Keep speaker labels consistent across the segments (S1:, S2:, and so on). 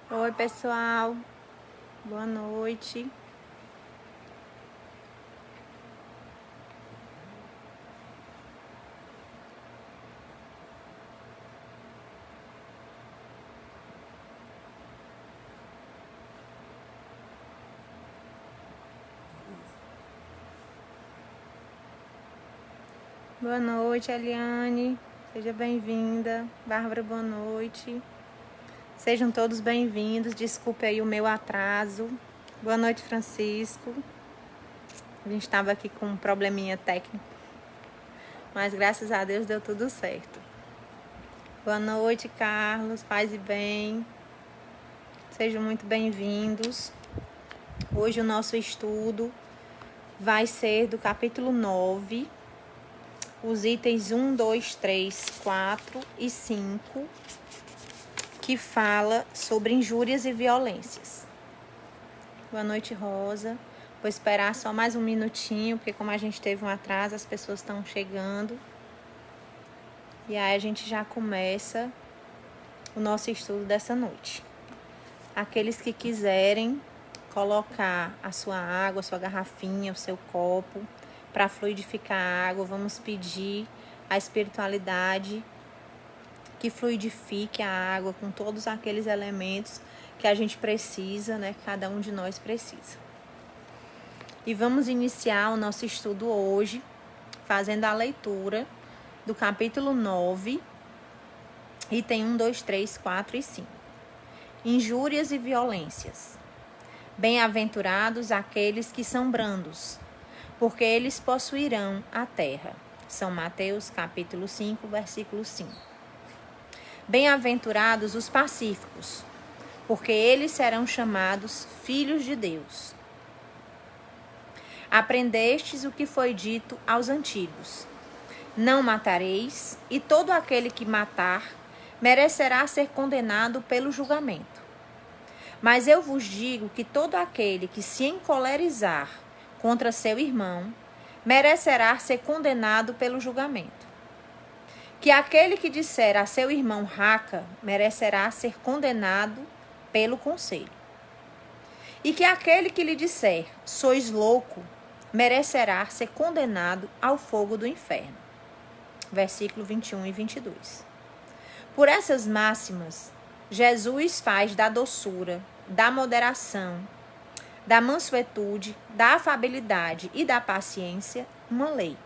S1: Oi, pessoal. Boa noite. Boa noite, Eliane. Seja bem-vinda. Bárbara, boa noite. Sejam todos bem-vindos. Desculpe aí o meu atraso. Boa noite, Francisco. A gente estava aqui com um probleminha técnico, mas graças a Deus deu tudo certo. Boa noite, Carlos. Paz e bem. Sejam muito bem-vindos. Hoje o nosso estudo vai ser do capítulo 9, os itens 1, 2, 3, 4 e 5, que fala sobre injúrias e violências. Boa noite, Rosa. Vou esperar só mais um minutinho, porque como a gente teve um atraso, as pessoas estão chegando. E aí a gente já começa o nosso estudo dessa noite. Aqueles que quiserem colocar a sua água, a sua garrafinha, o seu copo, para fluidificar a água, vamos pedir a espiritualidade que fluidifique a água com todos aqueles elementos que a gente precisa, né? Cada um de nós precisa. E vamos iniciar o nosso estudo hoje, fazendo a leitura do capítulo 9, item 1, 2, 3, 4 e 5. Injúrias e violências. Bem-aventurados aqueles que são brandos, porque eles possuirão a terra. São Mateus, capítulo 5, versículo 5. Bem-aventurados os pacíficos, porque eles serão chamados filhos de Deus. Aprendestes o que foi dito aos antigos: não matareis, e todo aquele que matar merecerá ser condenado pelo julgamento. Mas eu vos digo que todo aquele que se encolerizar contra seu irmão merecerá ser condenado pelo julgamento. Que aquele que disser a seu irmão raca merecerá ser condenado pelo conselho. E que aquele que lhe disser sois louco merecerá ser condenado ao fogo do inferno. Versículo 21 e 22. Por essas máximas, Jesus faz da doçura, da moderação, da mansuetude, da afabilidade e da paciência uma lei.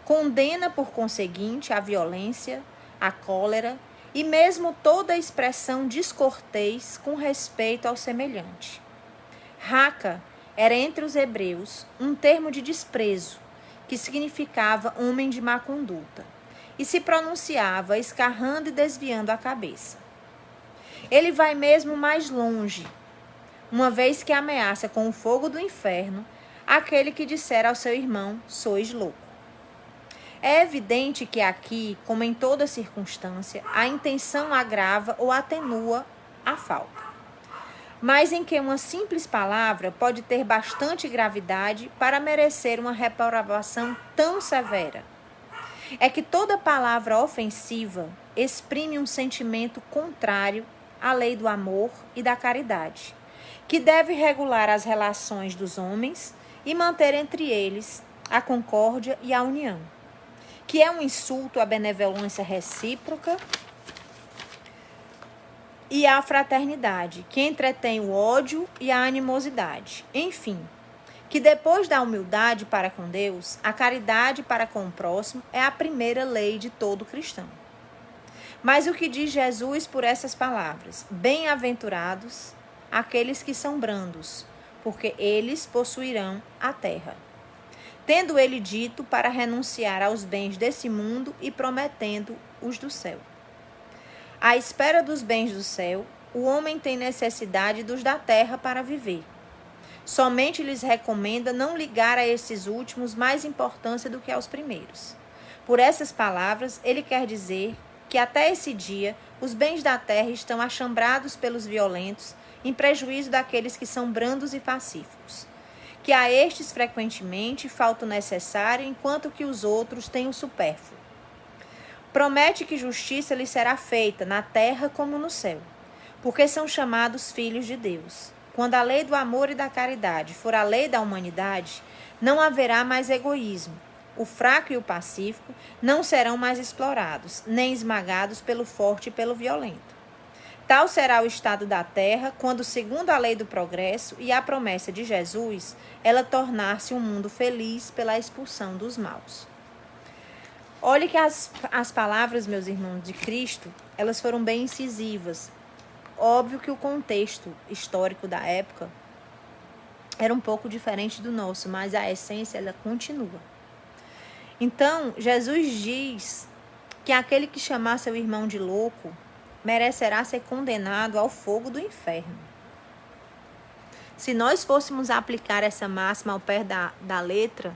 S1: Condena, por conseguinte, a violência, a cólera e mesmo toda expressão descortês com respeito ao semelhante. Raca era entre os hebreus um termo de desprezo, que significava homem de má conduta, e se pronunciava escarrando e desviando a cabeça. Ele vai mesmo mais longe, uma vez que ameaça com o fogo do inferno aquele que disser ao seu irmão, sois louco. É evidente que aqui, como em toda circunstância, a intenção agrava ou atenua a falta. Mas em que uma simples palavra pode ter bastante gravidade para merecer uma reprovação tão severa. É que toda palavra ofensiva exprime um sentimento contrário à lei do amor e da caridade, que deve regular as relações dos homens e manter entre eles a concórdia e a união, que é um insulto à benevolência recíproca e à fraternidade, que entretém o ódio e a animosidade. Enfim, que depois da humildade para com Deus, a caridade para com o próximo é a primeira lei de todo cristão. Mas o que diz Jesus por essas palavras? Bem-aventurados aqueles que são brandos, porque eles possuirão a terra. Tendo ele dito para renunciar aos bens desse mundo e prometendo os do céu. À espera dos bens do céu, o homem tem necessidade dos da terra para viver. Somente lhes recomenda não ligar a esses últimos mais importância do que aos primeiros. Por essas palavras, ele quer dizer que até esse dia os bens da terra estão achambrados pelos violentos, em prejuízo daqueles que são brandos e pacíficos. Que a estes frequentemente falta o necessário, enquanto que os outros têm o supérfluo. Promete que justiça lhe será feita na terra como no céu, porque são chamados filhos de Deus. Quando a lei do amor e da caridade for a lei da humanidade, não haverá mais egoísmo. O fraco e o pacífico não serão mais explorados, nem esmagados pelo forte e pelo violento. Tal será o estado da terra quando, segundo a lei do progresso e a promessa de Jesus, ela tornar-se um mundo feliz pela expulsão dos maus. Olhe que as palavras, meus irmãos, de Cristo, elas foram bem incisivas. Óbvio que o contexto histórico da época era um pouco diferente do nosso, mas a essência ela continua. Então, Jesus diz que aquele que chamar seu irmão de louco merecerá ser condenado ao fogo do inferno. Se nós fôssemos aplicar essa máxima ao pé da letra,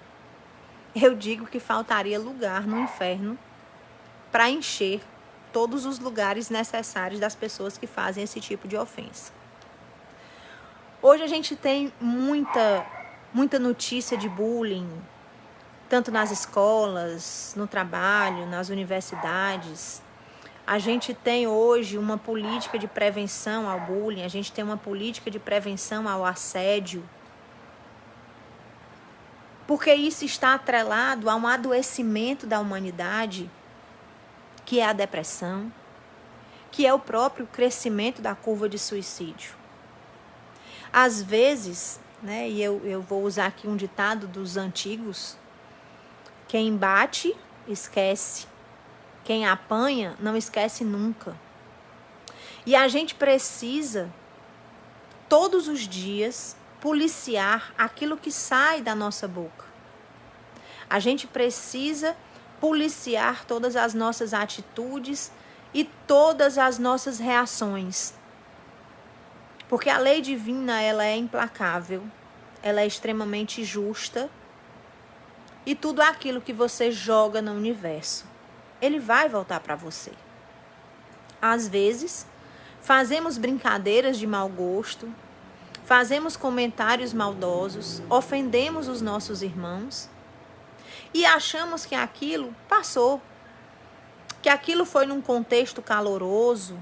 S1: eu digo que faltaria lugar no inferno para encher todos os lugares necessários das pessoas que fazem esse tipo de ofensa. Hoje a gente tem muita notícia de bullying, tanto nas escolas, no trabalho, nas universidades. A gente tem hoje uma política de prevenção ao bullying, a gente tem uma política de prevenção ao assédio, porque isso está atrelado a um adoecimento da humanidade, que é a depressão, que é o próprio crescimento da curva de suicídio. Às vezes, né, e eu vou usar aqui um ditado dos antigos, quem bate, esquece. Quem apanha, não esquece nunca. E a gente precisa, todos os dias, policiar aquilo que sai da nossa boca. A gente precisa policiar todas as nossas atitudes e todas as nossas reações. Porque a lei divina, ela é implacável, ela é extremamente justa, e tudo aquilo que você joga no universo, ele vai voltar para você. Às vezes, fazemos brincadeiras de mau gosto, fazemos comentários maldosos, ofendemos os nossos irmãos e achamos que aquilo passou, que aquilo foi num contexto caloroso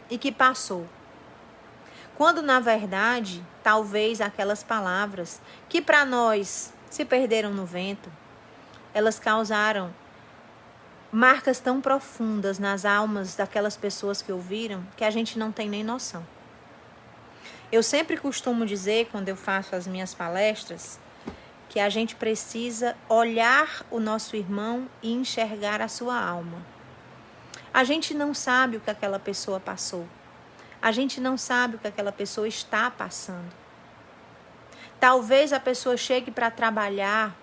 S1: e que passou. Quando, na verdade, talvez aquelas palavras que para nós se perderam no vento, elas causaram marcas tão profundas nas almas daquelas pessoas que ouviram que a gente não tem nem noção. Eu sempre costumo dizer, quando eu faço as minhas palestras, que a gente precisa olhar o nosso irmão e enxergar a sua alma. A gente não sabe o que aquela pessoa passou. A gente não sabe o que aquela pessoa está passando. Talvez a pessoa chegue para trabalhar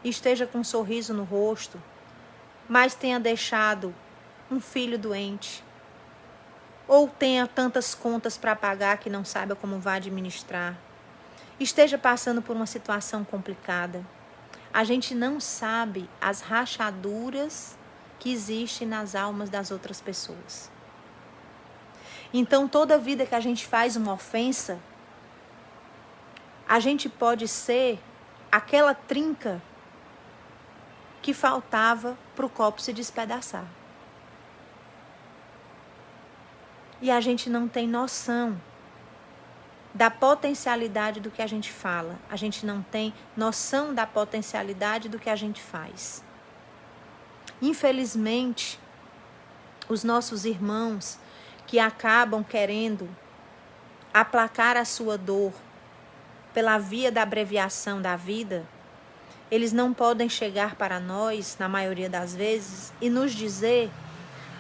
S1: e esteja com um sorriso no rosto, mas tenha deixado um filho doente, ou tenha tantas contas para pagar que não saiba como vai administrar, esteja passando por uma situação complicada. A gente não sabe as rachaduras que existem nas almas das outras pessoas. Então, toda vida que a gente faz uma ofensa, a gente pode ser aquela trinca que faltava para o copo se despedaçar. E a gente não tem noção da potencialidade do que a gente fala. A gente não tem noção da potencialidade do que a gente faz. Infelizmente, os nossos irmãos que acabam querendo aplacar a sua dor pela via da abreviação da vida, eles não podem chegar para nós, na maioria das vezes, e nos dizer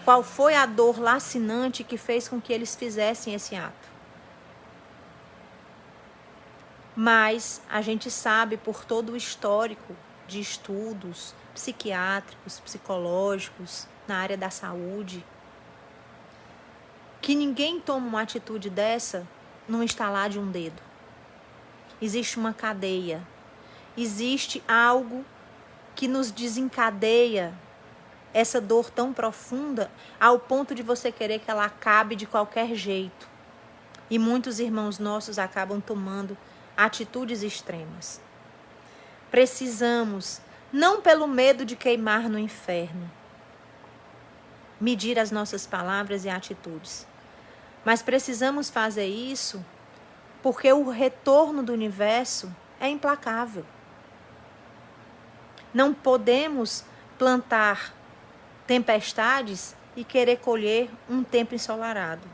S1: qual foi a dor lacinante que fez com que eles fizessem esse ato. Mas a gente sabe, por todo o histórico de estudos psiquiátricos, psicológicos, na área da saúde, que ninguém toma uma atitude dessa num estalar de um dedo. Existe uma cadeia. Existe algo que nos desencadeia essa dor tão profunda ao ponto de você querer que ela acabe de qualquer jeito. E muitos irmãos nossos acabam tomando atitudes extremas. Precisamos, não pelo medo de queimar no inferno, medir as nossas palavras e atitudes, Mas precisamos fazer isso porque o retorno do universo é implacável. Não podemos plantar tempestades e querer colher um tempo ensolarado.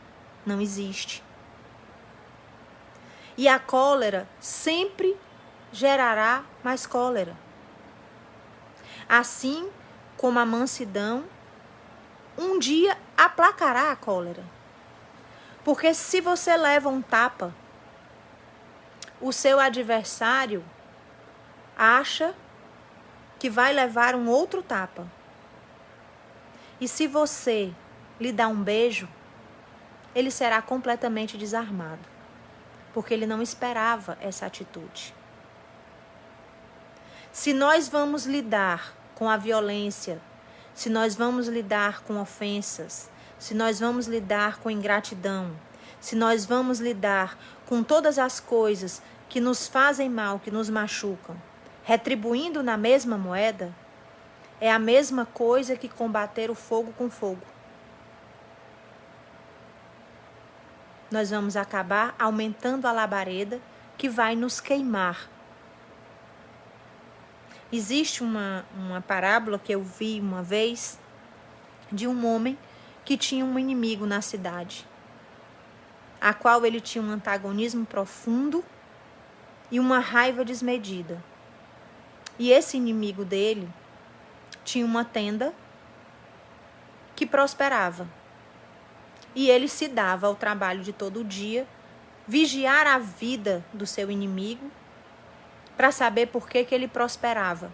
S1: Não existe. E a cólera sempre gerará mais cólera. Assim como a mansidão, um dia aplacará a cólera. Porque se você leva um tapa, o seu adversário acha que vai levar um outro tapa. E se você lhe dá um beijo, ele será completamente desarmado, porque ele não esperava essa atitude. Se nós vamos lidar com a violência, se nós vamos lidar com ofensas, se nós vamos lidar com ingratidão, se nós vamos lidar com todas as coisas que nos fazem mal, que nos machucam, retribuindo na mesma moeda, é a mesma coisa que combater o fogo com fogo. Nós vamos acabar aumentando a labareda que vai nos queimar. Existe uma parábola que eu vi uma vez de um homem que tinha um inimigo na cidade, a qual ele tinha um antagonismo profundo e uma raiva desmedida. E esse inimigo dele tinha uma tenda que prosperava. E ele se dava ao trabalho de todo dia vigiar a vida do seu inimigo para saber por que ele prosperava.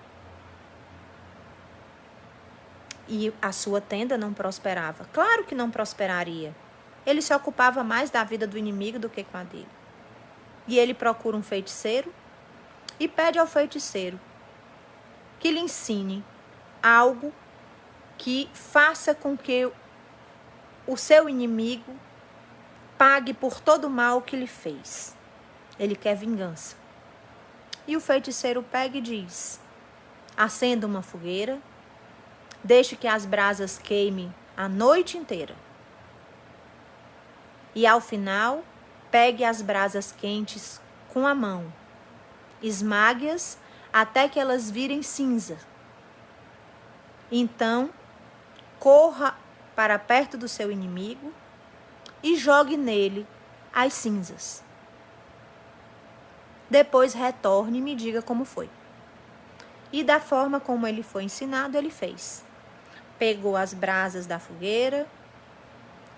S1: E a sua tenda não prosperava. Claro que não prosperaria. Ele se ocupava mais da vida do inimigo do que com a dele. E ele procura um feiticeiro e pede ao feiticeiro que lhe ensine algo que faça com que o seu inimigo pague por todo o mal que lhe fez. Ele quer vingança. E o feiticeiro pega e diz: acenda uma fogueira, deixe que as brasas queimem a noite inteira. E ao final, pegue as brasas quentes com a mão, esmague-as até que elas virem cinza. Então, corra para perto do seu inimigo e jogue nele as cinzas. Depois retorne e me diga como foi. E da forma como ele foi ensinado, ele fez. Pegou as brasas da fogueira,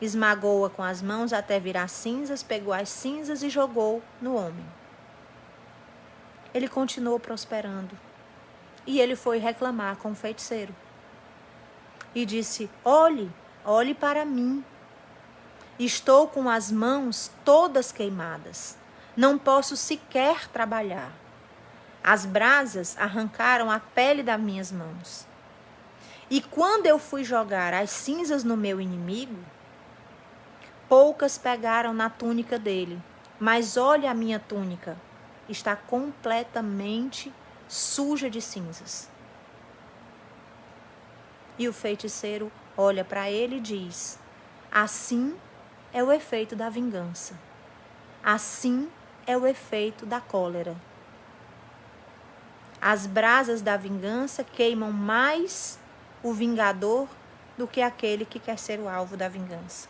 S1: esmagou-a com as mãos até virar cinzas, pegou as cinzas e jogou no homem. Ele continuou prosperando. E ele foi reclamar com o feiticeiro. E disse: olhe para mim. Estou com as mãos todas queimadas. Não posso sequer trabalhar. As brasas arrancaram a pele das minhas mãos. E quando eu fui jogar as cinzas no meu inimigo, poucas pegaram na túnica dele. Mas olha a minha túnica, está completamente suja de cinzas. E o feiticeiro olha para ele e diz: assim é o efeito da vingança. Assim é o efeito da cólera. As brasas da vingança queimam mais o vingador do que aquele que quer ser o alvo da vingança.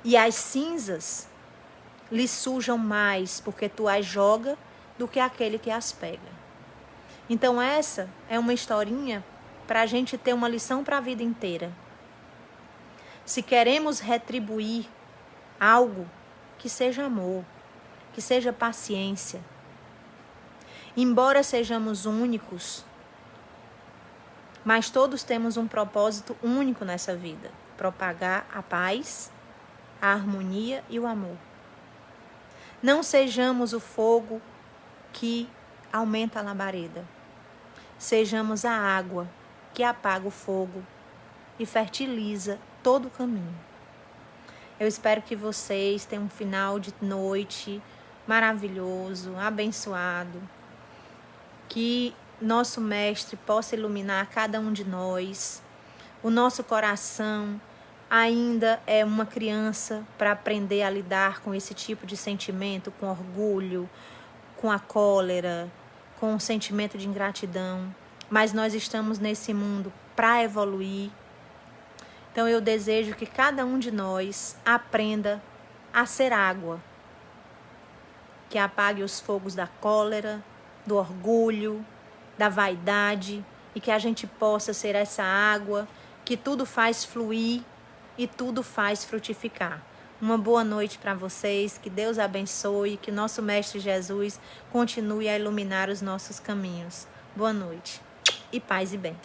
S1: E as cinzas lhe sujam mais porque tu as joga do que aquele que as pega. Então essa é uma historinha para a gente ter uma lição para a vida inteira. Se queremos retribuir algo, que seja amor, que seja paciência. Embora sejamos únicos, mas todos temos um propósito único nessa vida: propagar a paz, a harmonia e o amor. Não sejamos o fogo que aumenta a labareda. Sejamos a água que apaga o fogo e fertiliza todo o caminho. Eu espero que vocês tenham um final de noite maravilhoso, abençoado. Que nosso Mestre possa iluminar cada um de nós, o nosso coração ainda é uma criança para aprender a lidar com esse tipo de sentimento, com orgulho, com a cólera, com o sentimento de ingratidão. Mas nós estamos nesse mundo para evoluir. Então eu desejo que cada um de nós aprenda a ser água, que apague os fogos da cólera, do orgulho, da vaidade, e que a gente possa ser essa água que tudo faz fluir e tudo faz frutificar. Uma boa noite para vocês, que Deus abençoe, que nosso Mestre Jesus continue a iluminar os nossos caminhos. Boa noite e paz e bem.